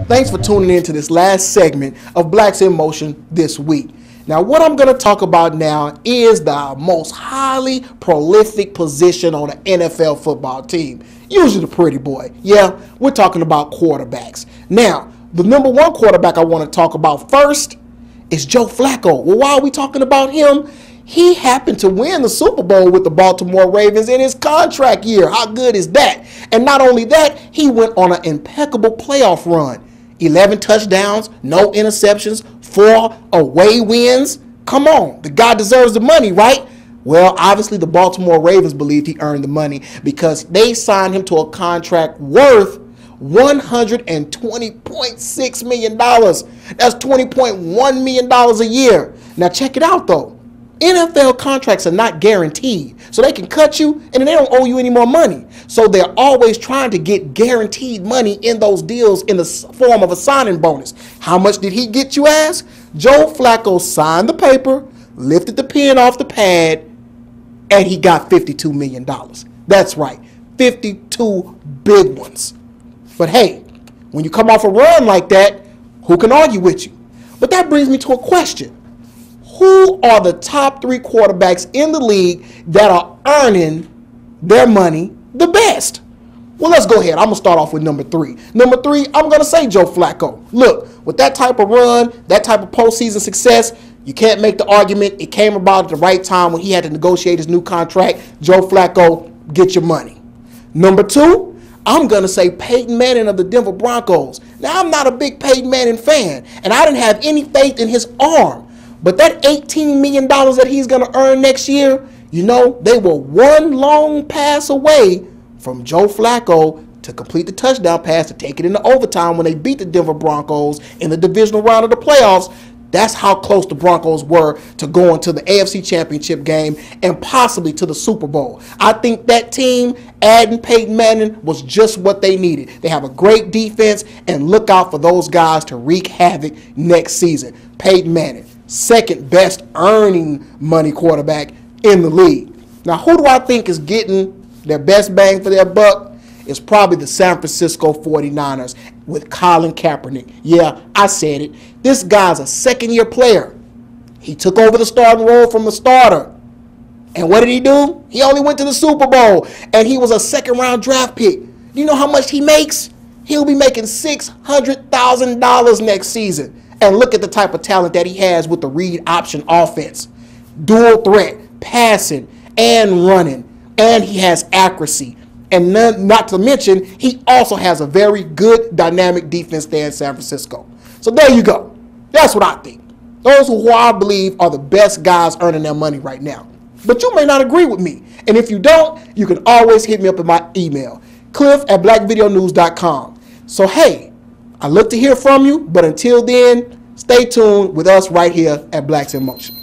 Thanks for tuning in to this last segment of Blacks in Motion this week. Now, what I'm going to talk about now is the most highly prolific position on an NFL football team. Usually the pretty boy. Yeah, we're talking about quarterbacks. Now, the number one quarterback I want to talk about first is Joe Flacco. Well, why are we talking about him? He happened to win the Super Bowl with the Baltimore Ravens in his contract year. How good is that? And not only that, he went on an impeccable playoff run. 11 touchdowns, no interceptions, 4 away wins. Come on, the guy deserves the money, right? Well, obviously the Baltimore Ravens believed he earned the money because they signed him to a contract worth $120.6 million. That's $20.1 million a year. Now check it out though. NFL contracts are not guaranteed. So they can cut you and then they don't owe you any more money. So they're always trying to get guaranteed money in those deals in the form of a signing bonus. How much did he get, you ask? Joe Flacco signed the paper, lifted the pen off the pad, and he got $52 million. That's right, 52 big ones. But hey, when you come off a run like that, who can argue with you? But that brings me to a question. Who are the top 3 quarterbacks in the league that are earning their money the best? Well, let's go ahead. I'm going to start off with number 3. Number 3, I'm going to say Joe Flacco. Look, with that type of run, that type of postseason success, you can't make the argument. It came about at the right time when he had to negotiate his new contract. Joe Flacco, get your money. Number 2, I'm going to say Peyton Manning of the Denver Broncos. Now, I'm not a big Peyton Manning fan, and I didn't have any faith in his arm. But that $18 million that he's going to earn next year, you know, they were one long pass away from Joe Flacco to complete the touchdown pass to take it into overtime when they beat the Denver Broncos in the divisional round of the playoffs. That's how close the Broncos were to going to the AFC Championship game and possibly to the Super Bowl. I think that team, adding Peyton Manning, was just what they needed. They have a great defense, and look out for those guys to wreak havoc next season. Peyton Manning, second best earning money quarterback in the league. Now, who do I think is getting their best bang for their buck? It's probably the San Francisco 49ers with Colin Kaepernick. Yeah, I said it. This guy's a second-year player. He took over the starting role from the starter. And what did he do? He only went to the Super Bowl, and he was a second-round draft pick. You know how much he makes? He'll be making $600,000 next season. And look at the type of talent that he has with the read option offense. Dual threat, passing, and running. And he has accuracy. And not to mention, he also has a very good dynamic defense there in San Francisco. So there you go. That's what I think. Those who I believe are the best guys earning their money right now. But you may not agree with me. And if you don't, you can always hit me up in my email, cliff@blackvideonews.com. So hey, I look to hear from you, but until then, stay tuned with us right here at Blacks in Motion.